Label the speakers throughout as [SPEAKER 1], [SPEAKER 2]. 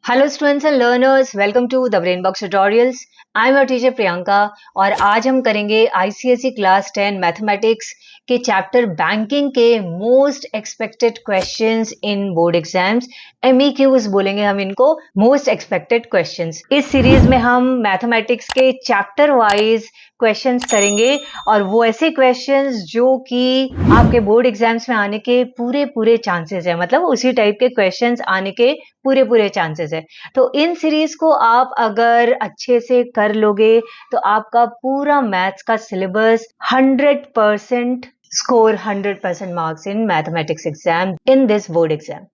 [SPEAKER 1] Hello students and learners, welcome to the Brainbox tutorials. I am your teacher Priyanka और आज हम करेंगे ICSE class 10 mathematics के chapter banking के most expected questions in board exams. MEQs बोलेंगे हम इनको, मोस्ट एक्सपेक्टेड क्वेश्चंस। इस सीरीज में हम मैथमेटिक्स के चैप्टर वाइज क्वेश्चंस करेंगे और वो ऐसे क्वेश्चंस जो कि आपके बोर्ड एग्जाम्स में आने के पूरे चांसेस है, मतलब उसी टाइप के क्वेश्चंस आने के पूरे चांसेस है। तो इन सीरीज को आप अगर अच्छे से कर लोगे तो आपका पूरा मैथ्स का syllabus 100% score 100% marks in mathematics exam in this board exam.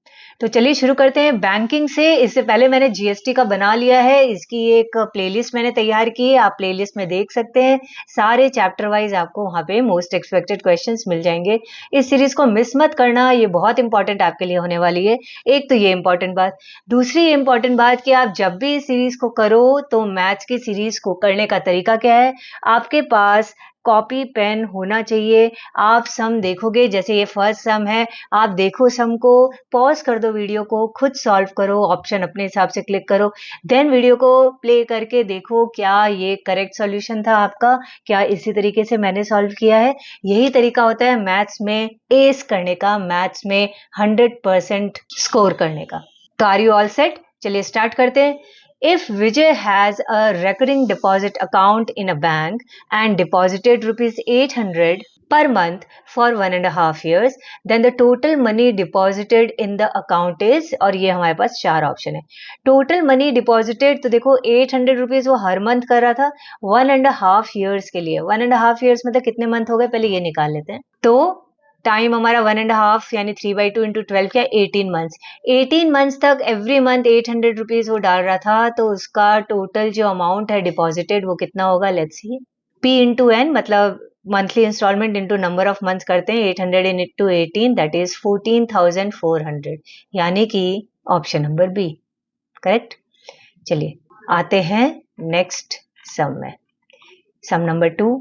[SPEAKER 1] तो चलिए शुरू करते हैं बैंकिंग से। इससे पहले मैंने जीएसटी का बना लिया है, इसकी एक प्लेलिस्ट मैंने तैयार की है, आप प्लेलिस्ट में देख सकते हैं। सारे चैप्टर वाइज आपको वहां पे मोस्ट एक्सपेक्टेड क्वेश्चंस मिल जाएंगे। इस सीरीज को मिस मत करना, ये बहुत इंपॉर्टेंट आपके लिए होने वाली है। एक तो ये इंपॉर्टेंट बात, दूसरी इंपॉर्टेंट बात कि आप जब भी इस सीरीज को करो तो मैथ्स की सीरीज को करने का तरीका क्या है, आपके पास कॉपी पेन होना चाहिए। आप सम देखोगे, जैसे ये फर्स्ट सम है, आप देखो सम को, पॉज कर दो वीडियो को, खुद सॉल्व करो, ऑप्शन अपने हिसाब से क्लिक करो, देन वीडियो को प्ले करके देखो क्या ये करेक्ट सॉल्यूशन था आपका, क्या इसी तरीके से मैंने सॉल्व किया है। यही तरीका होता है मैथ्स में एस करने का, मैथ्स में 100% स्कोर करने का। तो आर यू ऑल सेट? चलिए स्टार्ट करते हैं। If Vijay has a recurring deposit account in a bank and deposited rupees 800 per month for 1.5 years, then the total money deposited in the account is, और ये हमारे पास चार option है। Total money deposited तो देखो 800 rupees वो हर month कर रहा था 1.5 years के लिए। 1.5 years मतलब कितने मंथ हो गए, पहले ये निकाल लेते हैं। तो टाइम हमारा 1.5 यानी 3/2 इंटू 12 क्या, 18 मंथ्स। 18 मंथ्स तक एवरी मंथ 800 रुपीज वो डाल रहा था, तो उसका टोटल जो अमाउंट है डिपॉजिटेड वो कितना होगा, let's see. P into N मतलब monthly instalment into number of months करते हैं, 800 इंटू 18 दैट इज 14,400, यानी कि ऑप्शन नंबर बी करेक्ट। चलिए आते हैं नेक्स्ट सम में। सम number 2,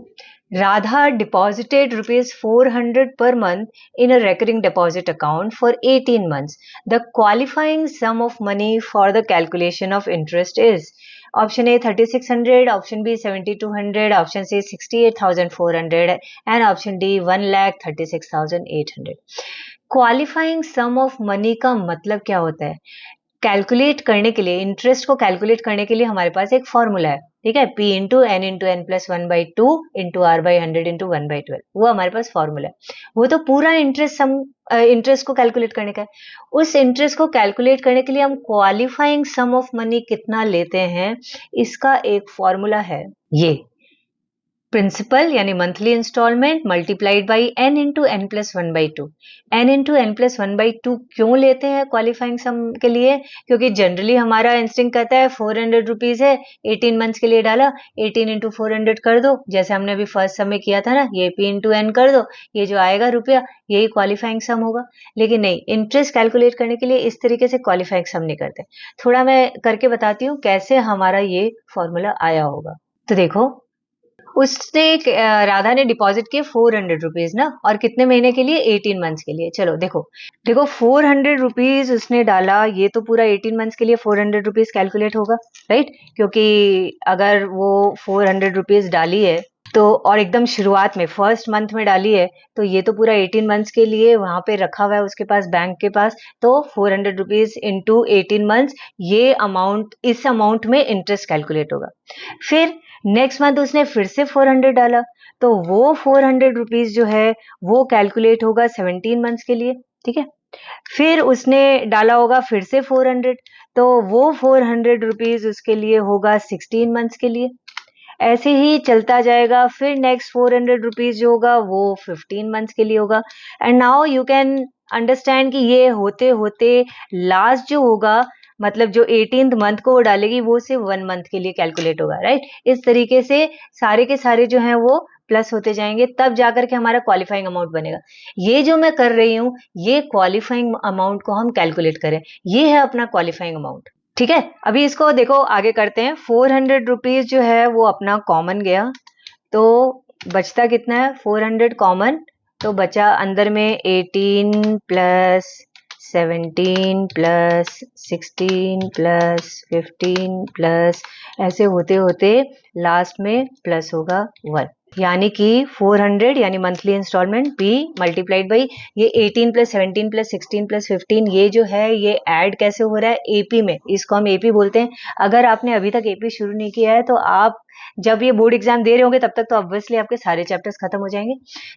[SPEAKER 1] Radha deposited rupees 400 per month in a recurring deposit account for 18 months. The qualifying sum of money for the calculation of interest is option A 3600, option B 7200, option C 68,400 and option D 1,36,800. Qualifying sum of money का मतलब क्या होता है? Calculate करने के लिए, interest को calculate करने के लिए हमारे पास एक फॉर्मूला है, ठीक है, P into n into n plus 1/2 into R by 100 into 1/12, वो हमारे पास फॉर्मूला है। वो तो पूरा इंटरेस्ट को कैलकुलेट करने का है। उस इंटरेस्ट को कैलकुलेट करने के लिए हम क्वालिफाइंग सम ऑफ मनी कितना लेते हैं, इसका एक फॉर्मूला है, ये प्रिंसिपल यानी monthly installment multiplied by n into n plus 1/2। N into n plus 1/2 क्यों लेते हैं क्वालिफाइंग सम के लिए? क्योंकि जनरली हमारा इंस्टिंक्ट कहता है 400 रुपीज है, 18 मंथ्स के लिए डाला, 18 इंटू 400 कर दो, जैसे हमने अभी फर्स्ट सम में किया था ना, ये P इंटू एन कर दो, ये जो आएगा रुपया यही क्वालिफाइंग सम होगा। लेकिन नहीं, इंटरेस्ट कैलकुलेट करने के लिए इस तरीके से क्वालिफाइंग सम नहीं करते। थोड़ा मैं करके बताती हूँ कैसे हमारा ये फॉर्मूला आया होगा। तो देखो, उसने राधा ने डिपॉजिट किए 400 रुपीज ना, और कितने महीने के लिए, 18 मंथ्स के लिए। चलो देखो देखो 400 रुपीज उसने डाला, ये तो पूरा 18 मंथ्स के लिए 400 रुपीज कैलकुलेट होगा, राइट? क्योंकि अगर वो 400 रुपीज डाली है तो, और एकदम शुरुआत में फर्स्ट मंथ में डाली है, तो ये तो पूरा 18 मंथ्स के लिए वहां पे रखा हुआ है उसके पास, बैंक के पास। तो 400 रुपीज इंटू 18 मंथ्स, ये अमाउंट, इस अमाउंट में इंटरेस्ट कैलकुलेट होगा। फिर नेक्स्ट मंथ उसने फिर से 400 डाला, तो वो 400 रुपीज जो है वो कैलकुलेट होगा 17 मंथ्स के लिए, ठीक है। फिर उसने डाला होगा फिर से 400, तो वो 400 रुपीज उसके लिए होगा 16 मंथ्स के लिए। ऐसे ही चलता जाएगा। फिर नेक्स्ट 400 रुपीज जो होगा वो 15 मंथ्स के लिए होगा। And now you can understand कि ये होते होते लास्ट जो होगा, मतलब जो 18th मंथ को वो डालेगी, वो सिर्फ 1 मंथ के लिए कैलकुलेट होगा, राइट? इस तरीके से सारे के सारे जो हैं वो प्लस होते जाएंगे, तब जाकर के हमारा क्वालिफाइंग अमाउंट बनेगा। ये जो मैं कर रही हूँ, ये क्वालिफाइंग अमाउंट को हम कैलकुलेट करें, ये है अपना क्वालिफाइंग अमाउंट, ठीक है। अभी इसको देखो आगे करते हैं। 400 रुपीज जो है वो अपना कॉमन गया, तो बचता कितना है, 400 कॉमन, तो बचा अंदर में 18 प्लस 17 प्लस 16 प्लस 15 प्लस ऐसे होते होते लास्ट में प्लस होगा 1, यानी कि 400 यानी monthly installment P multiplied by ये 18 प्लस 17 प्लस 16 प्लस 15 ये जो है ये ऐड कैसे हो रहा है AP में, इसको हम AP बोलते हैं। अगर आपने अभी तक AP शुरू नहीं किया है तो आप जब ये बोर्ड एग्जाम दे रहे होंगे तब तक तो ऑब्वियसली आपके सारे चैप्टर्स खत्म हो जाएंगे।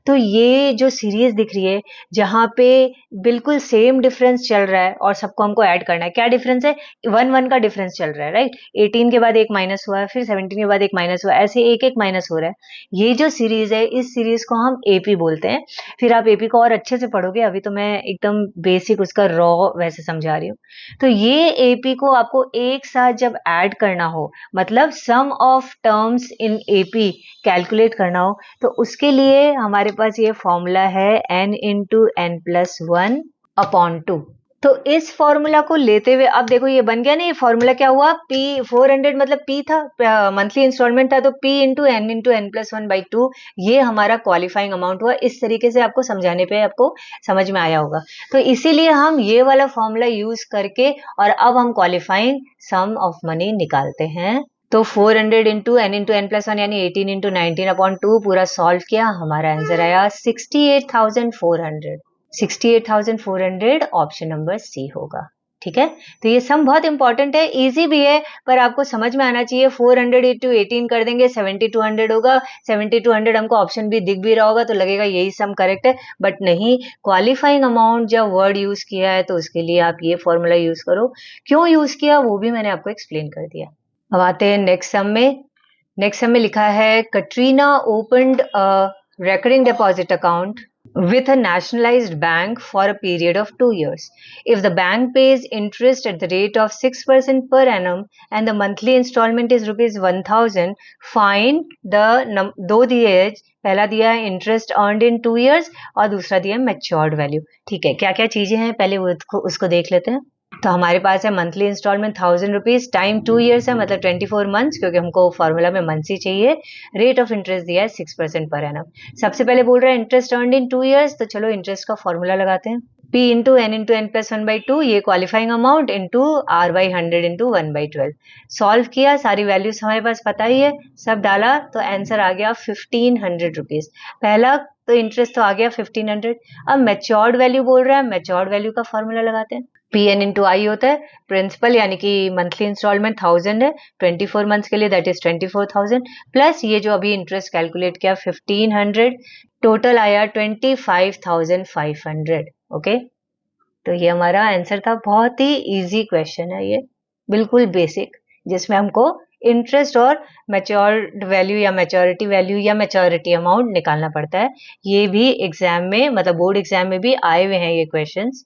[SPEAKER 1] तो ये जो सीरीज दिख रही है जहां पे बिल्कुल सेम डिफरेंस चल रहा है और सबको हमको ऐड करना है, क्या डिफरेंस है, 1 1 का डिफरेंस चल रहा है, राइट। 18 के बाद एक माइनस हुआ है, फिर 17 के बाद एक माइनस हुआ है, ऐसे एक एक माइनस हो रहा है। ये जो सीरीज है इस सीरीज को हम AP बोलते हैं। फिर आप AP को और अच्छे से पढ़ोगे, अभी तो मैं एकदम बेसिक उसका रॉ वैसे समझा रही हूँ। तो ये AP को आपको एक साथ जब ऐड करना हो, मतलब sum of terms in AP calculate करना हो, तो उसके लिए हमारे पास ये फॉर्मूला है n into n plus 1 upon 2। तो इस फॉर्मूला को लेते हुए अब देखो ये बन गया ना, ये फॉर्मूला क्या हुआ, P 400 मतलब P था, मंथली इंस्टॉलमेंट था, तो P into n plus 1 by 2 ये हमारा क्वालिफाइंग अमाउंट हुआ। इस तरीके से आपको समझाने पे आपको समझ में आया होगा। तो इसीलिए हम ये वाला फॉर्मूला यूज करके और अब हम क्वालिफाइंग सम ऑफ मनी निकालते हैं। तो 400 इंटू n प्लस 1 यानी 18 इंटू 19 अपॉन 2 पूरा सॉल्व किया, हमारा आंसर आया 68,400। 68,400 ऑप्शन नंबर सी होगा। ठीक है, तो ये सम बहुत इंपॉर्टेंट है, इजी भी है, पर आपको समझ में आना चाहिए। 400 इंटू 18 कर देंगे 7200 होगा, 7200 हमको ऑप्शन भी दिख भी रहा होगा तो लगेगा यही सम करेक्ट है, बट नहीं, क्वालिफाइंग अमाउंट जब वर्ड यूज किया है तो उसके लिए आप ये फॉर्मूला यूज करो। क्यों यूज किया वो भी मैंने आपको एक्सप्लेन कर दिया। अब आते हैं नेक्स्ट सम में। नेक्स्ट सम में लिखा है Katrina opened a recurring deposit account with a nationalized bank for a period of 2 years. If the bank pays interest at the rate of 6% per annum and the monthly installment is rupees 1000, find the दो दिए, पहला दिया है interest earned in 2 years और दूसरा दिया है matured value। ठीक है, क्या क्या चीजें हैं पहले उसको देख लेते हैं। तो हमारे पास है monthly installment 1000 rupees, time 2 years है मतलब 24 मंथ्स, क्योंकि हमको फॉर्मूला में मंथ्स ही चाहिए। रेट ऑफ इंटरेस्ट दिया है 6% पर एनम। सबसे पहले बोल रहा है इंटरेस्ट अर्नड इन 2 ईयर्स, तो चलो इंटरेस्ट का फॉर्मूला लगाते हैं। P into n plus 1 by 2 ये qualifying amount into R by 100 into 1 by 12। Solve किया, सारी वैल्यूज हमारे पास पता ही है, सब डाला तो आंसर आ गया 1500 रुपीज। पहला तो इंटरेस्ट तो आ गया 1500। अब मैच्योर्ड वैल्यू बोल रहा है, मैच्योर्ड वैल्यू का फॉर्मूला लगाते हैं। PN इंटू आई होता है प्रिंसिपल, यानी कि मंथली इंस्टॉलमेंट 1000 है 24 मंथ्स के लिए, दैट इज 24,000 प्लस ये जो अभी इंटरेस्ट कैलकुलेट किया 1500, टोटल आया 25,500। ओके, तो ये हमारा आंसर था। बहुत ही इजी क्वेश्चन है ये, बिल्कुल बेसिक, जिसमें हमको इंटरेस्ट और मैच्योर्ड वैल्यू या मैच्योरिटी वैल्यू या मैच्योरिटी अमाउंट निकालना पड़ता है। ये भी एग्जाम में मतलब बोर्ड एग्जाम में भी आए हुए हैं ये क्वेश्चंस,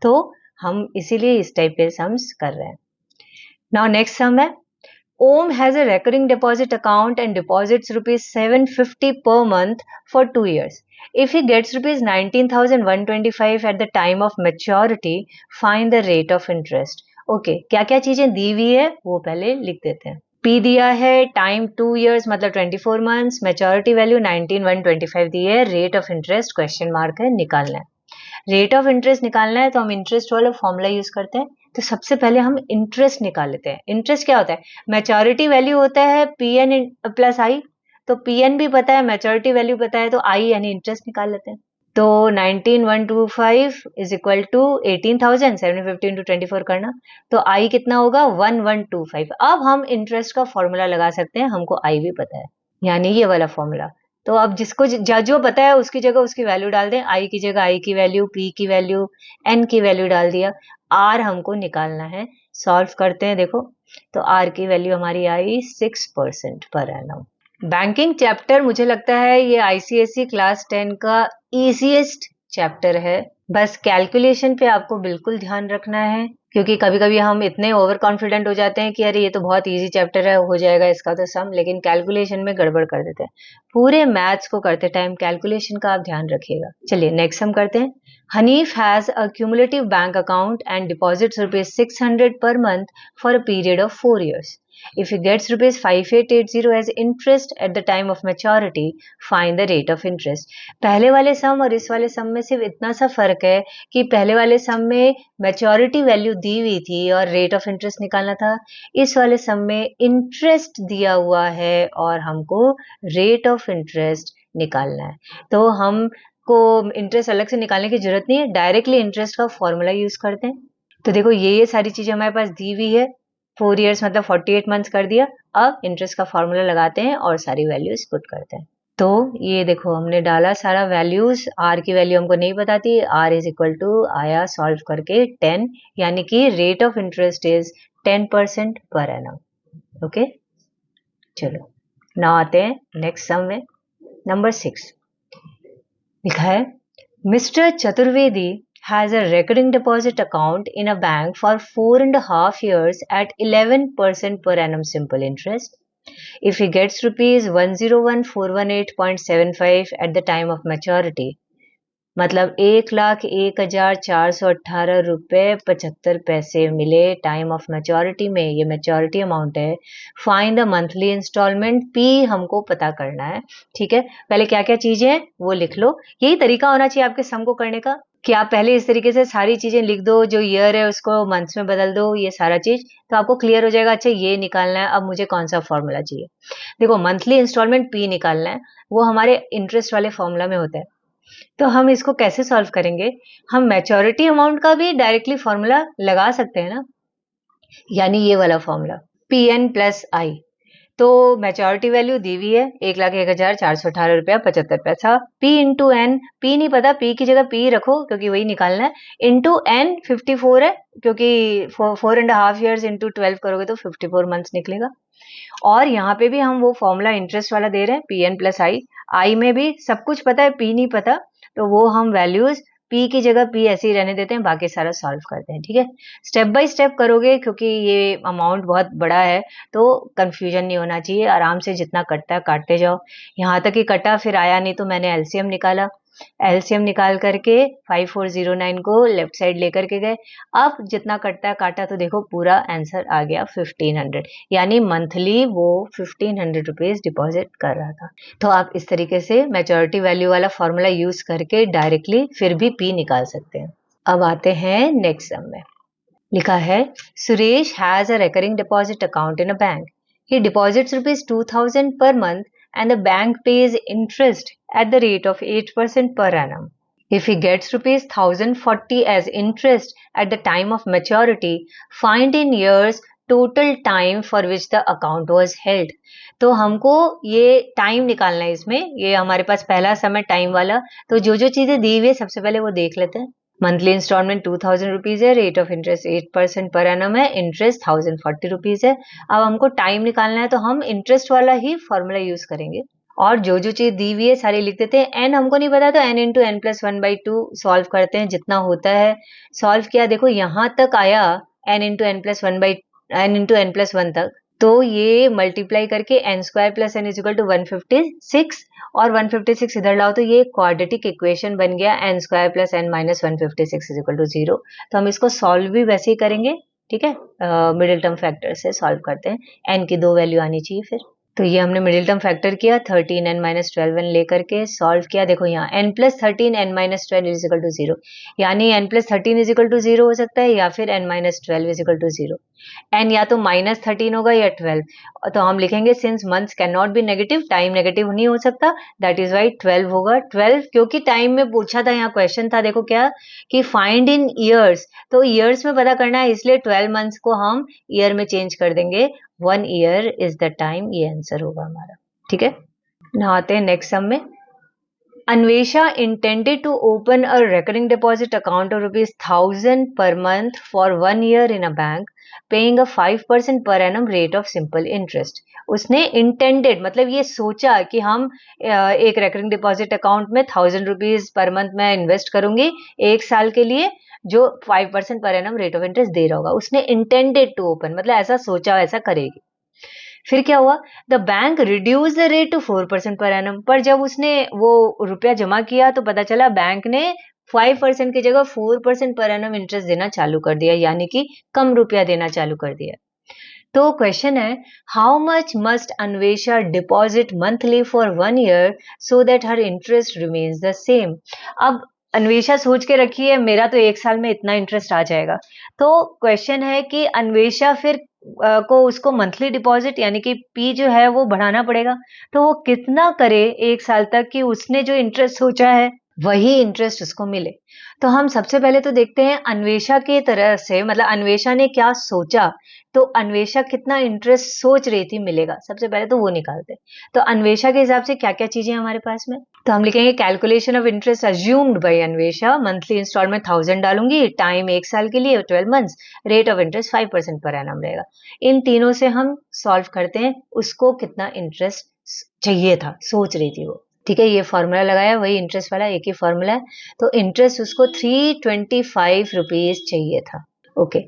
[SPEAKER 1] तो हम इसीलिए इस टाइप के सम्स कर रहे हैं। नाउ नेक्स्ट सम है, Om has a recurring deposit account and deposits rupees 750 per month for 2 years. If he gets rupees 19,125 at the time of maturity, find the rate of interest. Okay, क्या क्या चीजें दी हुई है वो पहले लिख देते हैं। P दिया है, टाइम 2 years मतलब 24 months, मैच्योरिटी वैल्यू 19,125 दी है, rate of interest question mark है, निकालना है। रेट ऑफ इंटरेस्ट निकालना है तो हम इंटरेस्ट वाला फॉर्मूला यूज करते हैं। तो सबसे पहले हम इंटरेस्ट निकाल लेते हैं। इंटरेस्ट क्या होता है, मैच्योरिटी वैल्यू होता है PN प्लस आई, तो PN भी पता है, मैच्योरिटी वैल्यू पता है, तो आई यानी इंटरेस्ट निकाल लेते हैं। तो 19,125 इज इक्वल टू 18,000, 750 इंटू 24 करना, तो आई कितना होगा 1125। अब हम इंटरेस्ट का फॉर्मूला लगा सकते हैं, हमको आई भी पता है, यानी ये वाला फॉर्मूला। तो अब जिसको जो पता है उसकी जगह उसकी वैल्यू डाल दें, आई की जगह आई की वैल्यू, पी की वैल्यू, एन की वैल्यू डाल दिया, आर हमको निकालना है। सॉल्व करते हैं, देखो तो आर की वैल्यू हमारी आई 6% पर एनम। बैंकिंग चैप्टर मुझे लगता है ये ICSE क्लास 10 का इजीएस्ट चैप्टर है। बस कैलकुलेशन पे आपको बिल्कुल ध्यान रखना है, क्योंकि कभी कभी हम इतने ओवर कॉन्फिडेंट हो जाते हैं कि अरे ये तो बहुत इजी चैप्टर है, हो जाएगा इसका तो सम, लेकिन कैलकुलेशन में गड़बड़ कर देते हैं। पूरे मैथ्स को करते टाइम कैलकुलेशन का आप ध्यान रखिएगा। चलिए नेक्स्ट सम करते हैं। Hanif has a cumulative bank account and deposits rupees 600 per month for a period of 4 years. If he gets rupees 5880 as interest at the time of maturity, find the rate of interest. पहले वाले सम और इस वाले सम में सिर्फ इतना सा फर्क है कि पहले वाले सम में मैच्योरिटी वैल्यू दी हुई थी और रेट ऑफ इंटरेस्ट निकालना था, इस वाले सम में इंटरेस्ट दिया हुआ है और हमको रेट ऑफ इंटरेस्ट निकालना है। तो हमको इंटरेस्ट अलग से निकालने की जरूरत नहीं है, डायरेक्टली इंटरेस्ट का फॉर्मूला यूज करते हैं। तो देखो ये सारी चीजें हमारे पास दी हुई है, 4 years मतलब 48 months कर दिया। अब इंटरेस्ट का फॉर्मूला लगाते हैं और सारी वैल्यूज पुट करते हैं। तो ये देखो हमने डाला सारा वैल्यूज, आर की वैल्यू हमको नहीं बताती, आर इज इक्वल टू आया सॉल्व करके 10, यानी कि rate of interest is 10% per annum. Okay, चलो ना आते हैं नेक्स्ट सम में। नंबर 6 लिखा है, mister Chaturvedi has a recurring deposit account in a bank for 4.5 years at 11% per annum simple interest. If he gets rupees 101,418.75 at the time of maturity, मतलब 1,01,418 रुपए 75 पैसे मिले टाइम ऑफ मैच्योरिटी में, ये maturity amount है। Find the monthly installment, P हमको पता करना है। ठीक है, पहले क्या क्या चीजें हैं वो लिख लो। यही तरीका होना चाहिए आपके सम को करने का कि आप पहले इस तरीके से सारी चीजें लिख दो, जो ईयर है उसको मंथ्स में बदल दो, ये सारा चीज, तो आपको क्लियर हो जाएगा। अच्छा ये निकालना है, अब मुझे कौन सा फॉर्मूला चाहिए। देखो मंथली इंस्टॉलमेंट पी निकालना है, वो हमारे इंटरेस्ट वाले फॉर्मूला में होता है। तो हम इसको कैसे सॉल्व करेंगे, हम मैच्योरिटी अमाउंट का भी डायरेक्टली फॉर्मूला लगा सकते हैं ना, यानी ये वाला formula P N plus I. तो मैच्योरिटी वैल्यू दी हुई है 1,01,418 रुपया 75 पैसा, पी इंटू एन, पी नहीं पता, पी की जगह पी रखो क्योंकि वही निकालना है, इंटू एन 54 है क्योंकि 4.5 years इंटू 12 करोगे तो 54 मंथ्स निकलेगा। और यहाँ पे भी हम वो फॉर्मूला इंटरेस्ट वाला दे रहे हैं, पी एन प्लस आई। आई में भी सब कुछ पता है, पी नहीं पता, तो वो हम वैल्यूज पी की जगह पी ऐसे ही रहने देते हैं, बाकी सारा सॉल्व करते हैं। ठीक है, स्टेप बाय स्टेप करोगे क्योंकि ये अमाउंट बहुत बड़ा है तो कंफ्यूजन नहीं होना चाहिए, आराम से जितना कटता है काटते जाओ। यहाँ तक ही कटा, फिर आया नहीं तो मैंने एलसीएम निकाला, एलसीएम निकाल करके 5409 को लेफ्ट साइड लेकर के गए। अब जितना कटता है काटा, तो देखो पूरा आंसर आ गया 1500, यानी मंथली वो 1500 रुपीज डिपॉजिट कर रहा था। तो आप इस तरीके से मैच्योरिटी वैल्यू वाला फॉर्मूला यूज करके डायरेक्टली फिर भी पी निकाल सकते हैं। अब आते हैं नेक्स्ट सम में। लिखा है, Suresh has a recurring deposit account in a bank, he deposits rupees 2000 per month and the bank pays interest at the rate of 8% per annum. If he gets rupees 1040 as interest at the time of maturity, find in years total time for which the account was held. तो हमको ये time निकालना है इसमें, ये हमारे पास पहला समय टाइम वाला। तो जो जो चीजें दी हुई है सबसे पहले वो देख लेते हैं। मंथली इंस्टॉलमेंट 2000 रुपीज है, rate of interest 8% per annum है, इंटरेस्ट 1040 रुपीज है। अब हमको टाइम निकालना है तो हम इंटरेस्ट वाला ही फॉर्मूला यूज करेंगे और जो जो चीज दी हुई है सारी लिख देते हैं। एन हमको नहीं पता तो n into n plus 1/2 solve करते हैं, जितना होता है सॉल्व किया। देखो यहाँ तक आया एन इंटू एन प्लस 1 तक, तो ये मल्टीप्लाई करके n square plus n is equal to 156 और 156 इधर लाओ तो ये क्वाड्रेटिक इक्वेशन बन गया, n square plus n minus 156 is equal to 0। तो हम इसको सॉल्व भी वैसे ही करेंगे। ठीक है, मिडिल टर्म फैक्टर से सॉल्व करते हैं, एन की 2 वैल्यू आनी चाहिए फिर। तो ये हमने मिडिल टर्म फैक्टर किया, 13n माइनस 12n लेकर के सॉल्व किया। देखो यहाँ n plus 13 n minus 12 is equal to 0, यानी n plus 13 is equal to 0 हो सकता है या फिर n minus 12 is equal to 0। n या तो माइनस 13 होगा या 12, तो हम लिखेंगे since months can not be negative, time negative नहीं हो सकता, दैट इज वाई 12 होगा। 12 क्योंकि टाइम में पूछा था, यहाँ क्वेश्चन था देखो क्या कि फाइंड इन ईयर्स, तो ईयर्स में पता करना है, इसलिए 12 मंथ्स को हम ईयर में चेंज कर देंगे, 1 year इज द टाइम, ये आंसर होगा हमारा। ठीक है, नहाते हैं नेक्स्ट सम में। Anvesha intended to open a recurring deposit account of ₹1000 per month for 1 year in a bank, paying a 5% per annum rate of simple interest. उसने intended मतलब ये सोचा कि हम एक recurring deposit account में 1000 रुपीज पर मंथ में इन्वेस्ट करूंगी 1 साल के लिए, जो 5% पर annum rate of interest दे रहा होगा। उसने intended to open मतलब ऐसा सोचा ऐसा करेगी। फिर क्या हुआ, the bank reduce the rate to 4% per annum, पर जब उसने वो रुपया जमा किया तो पता चला बैंक ने 5% की जगह 4% पर एनम इंटरेस्ट देना चालू कर दिया, यानी कि कम रुपया देना चालू कर दिया। तो क्वेश्चन है, how much must Anvesha deposit monthly for 1 year so that her interest remains the same. अब अन्वेषा सोच के रखी है मेरा तो 1 साल में इतना इंटरेस्ट आ जाएगा। तो क्वेश्चन है कि अन्वेषा फिर को उसको मंथली डिपॉजिट यानी कि पी जो है वो बढ़ाना पड़ेगा। तो वो कितना करे 1 साल तक कि उसने जो इंटरेस्ट सोचा है वही इंटरेस्ट उसको मिले। तो हम सबसे पहले तो देखते हैं अन्वेषा के तरह से, मतलब अन्वेषा ने क्या सोचा, तो अन्वेषा कितना इंटरेस्ट सोच रही थी मिलेगा, सबसे पहले तो वो निकालते हैं। तो अन्वेषा के हिसाब से क्या क्या चीजें हमारे पास में, तो हम लिखेंगे calculation of interest assumed by Anvesha, monthly installment 1000 डालूंगी, टाइम 1 साल के लिए 12 months, rate of interest 5% per annum रहेगा। इन तीनों से हम सॉल्व करते हैं उसको कितना इंटरेस्ट चाहिए था, सोच रही थी वो। ठीक है, ये फॉर्मूला लगाया, वही इंटरेस्ट वाला एक ही फॉर्मूला है। तो इंटरेस्ट उसको 325 रुपीज चाहिए था। ओके,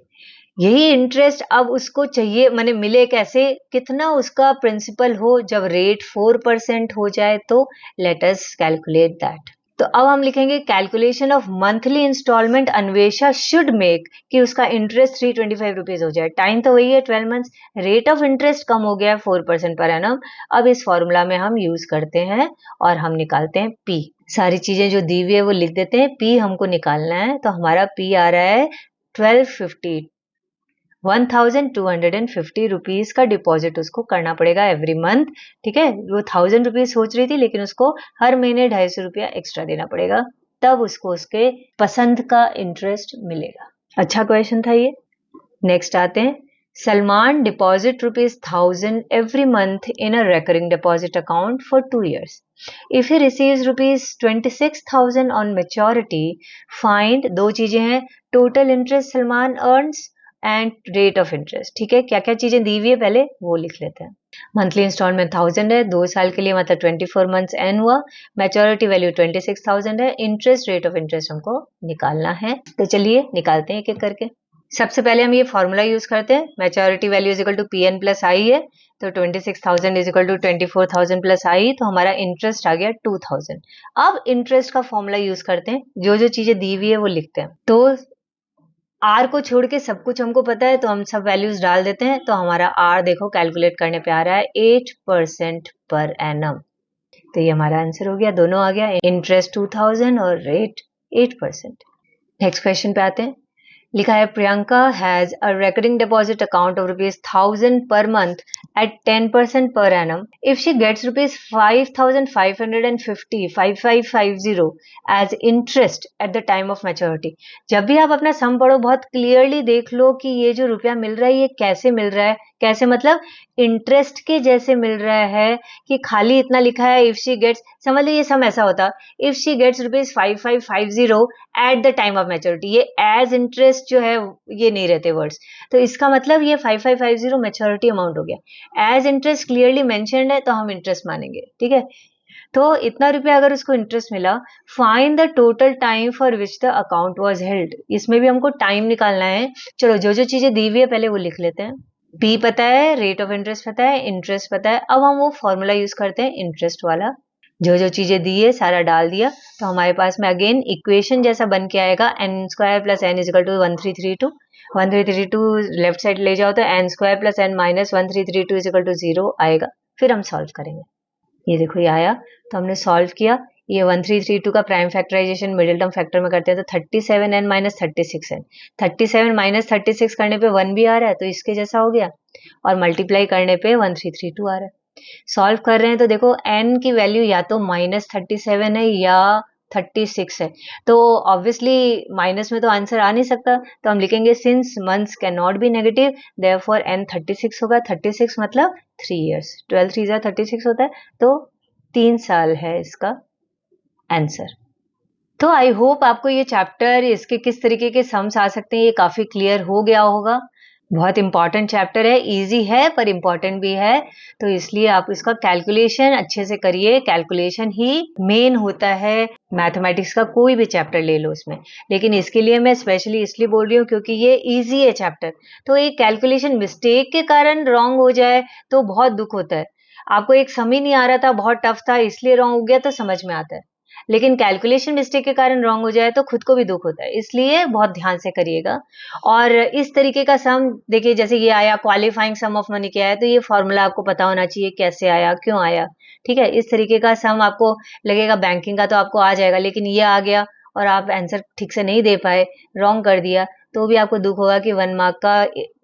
[SPEAKER 1] यही इंटरेस्ट अब उसको चाहिए, माने मिले कैसे, कितना उसका प्रिंसिपल हो जब रेट 4% हो जाए। तो लेट अस कैलकुलेट दैट। तो अब हम लिखेंगे calculation of monthly installment Anvesha should make कि उसका इंटरेस्ट 325 रुपीज हो जाए। टाइम तो वही है 12 मंथ्स, रेट ऑफ इंटरेस्ट कम हो गया 4% पर एनम। अब इस फॉर्मूला में हम यूज करते हैं और हम निकालते हैं पी। सारी चीजें जो दी हुई है वो लिख देते हैं, पी हमको निकालना है। तो हमारा पी आ रहा है 1250, 1250 रुपीज का डिपॉजिट उसको करना पड़ेगा एवरी मंथ। ठीक है, वो 1000 रुपीज सोच रही थी लेकिन उसको हर महीने 250 रुपया एक्स्ट्रा देना पड़ेगा, तब उसको उसके पसंद का इंटरेस्ट मिलेगा। अच्छा क्वेश्चन था ये। नेक्स्ट आते हैं, Salman deposit ₹1000 every month in a recurring deposit account for 2 years. If he receives ₹26,000 on maturity, find, दो चीजें हैं, total interest Salman earns and rate of interest. ठीक है, क्या क्या चीजें दी हुई है पहले वो लिख लेते हैं। मंथली इंस्टॉलमेंट 1000 है, 2 साल के लिए, मतलब 24 मंथ्स एन हुआ। मैच्योरिटी वैल्यू 26,000 है। इंटरेस्ट, रेट ऑफ इंटरेस्ट हमको निकालना है। तो चलिए निकालते हैं एक एक करके। सबसे पहले हम ये फॉर्मूला यूज करते हैं, maturity value is equal to P N plus I है। तो 26,000 is equal to 24,000 plus I, तो हमारा इंटरेस्ट आ गया 2000। अब इंटरेस्ट का फॉर्मूला यूज करते हैं, जो जो चीजें दी हुई है वो लिखते हैं। तो आर को छोड़ के सब कुछ हमको पता है तो हम सब वैल्यूज डाल देते हैं। तो हमारा आर देखो कैलकुलेट करने पे आ रहा है 8% पर एनम। तो ये हमारा आंसर हो गया, दोनों आ गया, इंटरेस्ट 2000 और रेट 8%। नेक्स्ट क्वेश्चन पे आते हैं। लिखा है Priyanka has a recurring deposit account of ₹1000 per month at 10% per annum. If she gets ₹5,550 5550 as interest at the time of maturity. जब भी आप अपना सम पढ़ो बहुत क्लियरली देख लो कि ये जो रुपया मिल रहा है ये कैसे मिल रहा है, कैसे मतलब इंटरेस्ट के जैसे मिल रहा है कि खाली इतना लिखा है इफ शी गेट्स, समझ लीजिए सम ऐसा होता if she gets ₹5550 at the time of maturity, ये एज इंटरेस्ट जो है ये नहीं रहते वर्ड्स, तो इसका मतलब ये 5550 मैच्योरिटी अमाउंट हो गया। एज इंटरेस्ट क्लियरली मेंशन्ड है तो हम इंटरेस्ट मानेंगे। ठीक है, तो इतना रुपया अगर उसको इंटरेस्ट मिला, find the total time for which the account was held. इसमें भी हमको टाइम निकालना है। चलो जो जो चीजें दी हुई है पहले वो लिख लेते हैं। पी पता है, रेट ऑफ इंटरेस्ट पता है, इंटरेस्ट पता है। अब हम वो फॉर्मूला यूज करते हैं इंटरेस्ट वाला, जो जो चीजें दी है सारा डाल दिया। तो हमारे पास में अगेन इक्वेशन जैसा बन के आएगा, n² plus n is equal to 1332। 1332 left side ले जाओ तो n² plus n minus 1332 is equal to 0 आएगा। फिर हम सॉल्व करेंगे। ये देखो ये आया, तो हमने सॉल्व किया। ये 1332 का prime factorization middle term factor में करते हैं तो 37n माइनस 36n, 37 माइनस 36 करने पे 1 भी आ रहा है तो इसके जैसा हो गया, और मल्टीप्लाई करने पे 1332 आ रहा है। सॉल्व कर रहे हैं तो देखो n की वैल्यू या तो -37 है या 36 है, तो ऑब्वियसली माइनस में तो आंसर आ नहीं सकता, तो हम लिखेंगे since months can not be negative therefore n 36 होगा। 36 मतलब 3 इयर्स, 12 3 36 होता है, तो 3 साल है इसका आंसर। तो आई होप आपको ये चैप्टर, इसके किस तरीके के सम्स आ सकते हैं, ये काफी क्लियर हो गया होगा। बहुत इंपॉर्टेंट चैप्टर है, इजी है पर इंपॉर्टेंट भी है, तो इसलिए आप इसका कैलकुलेशन अच्छे से करिए। कैलकुलेशन ही मेन होता है मैथमेटिक्स का, कोई भी चैप्टर ले लो उसमें, लेकिन इसके लिए मैं स्पेशली इसलिए बोल रही हूँ क्योंकि ये इजी है चैप्टर। तो एक कैलकुलेशन मिस्टेक के कारण रॉन्ग हो जाए तो बहुत दुख होता है। आपको एक सम ही नहीं आ रहा था, बहुत टफ था इसलिए रॉन्ग हो गया, तो समझ में आता है। लेकिन कैलकुलेशन मिस्टेक के कारण रॉन्ग हो जाए तो खुद को भी दुख होता है, इसलिए बहुत ध्यान से करिएगा। और इस तरीके का सम देखिए, जैसे ये आया क्वालिफाइंग सम ऑफ मनी क्या है, तो ये फॉर्मूला आपको पता होना चाहिए कैसे आया, क्यों आया। ठीक है, इस तरीके का सम आपको लगेगा बैंकिंग का तो आपको आ जाएगा, लेकिन ये आ गया और आप आंसर ठीक से नहीं दे पाए, रॉन्ग कर दिया, तो भी आपको दुख होगा कि 1 मार्क का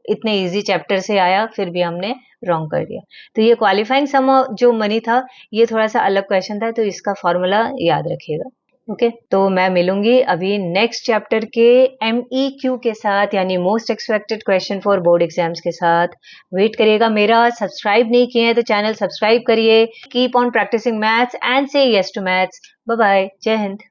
[SPEAKER 1] इतने इजी चैप्टर से आया फिर भी हमने रॉन्ग कर दिया। तो ये क्वालिफाइंग सम जो मनी था, ये थोड़ा सा अलग क्वेश्चन था, तो इसका फॉर्मूला याद रखिएगा। ओके, तो मैं मिलूंगी अभी नेक्स्ट चैप्टर के MEQ के साथ, यानी most expected question for board exams के साथ। वेट करिएगा मेरा। सब्सक्राइब नहीं किए हैं तो चैनल सब्सक्राइब करिए। Keep on practising maths and say yes to maths. Bye bye, जय हिंद।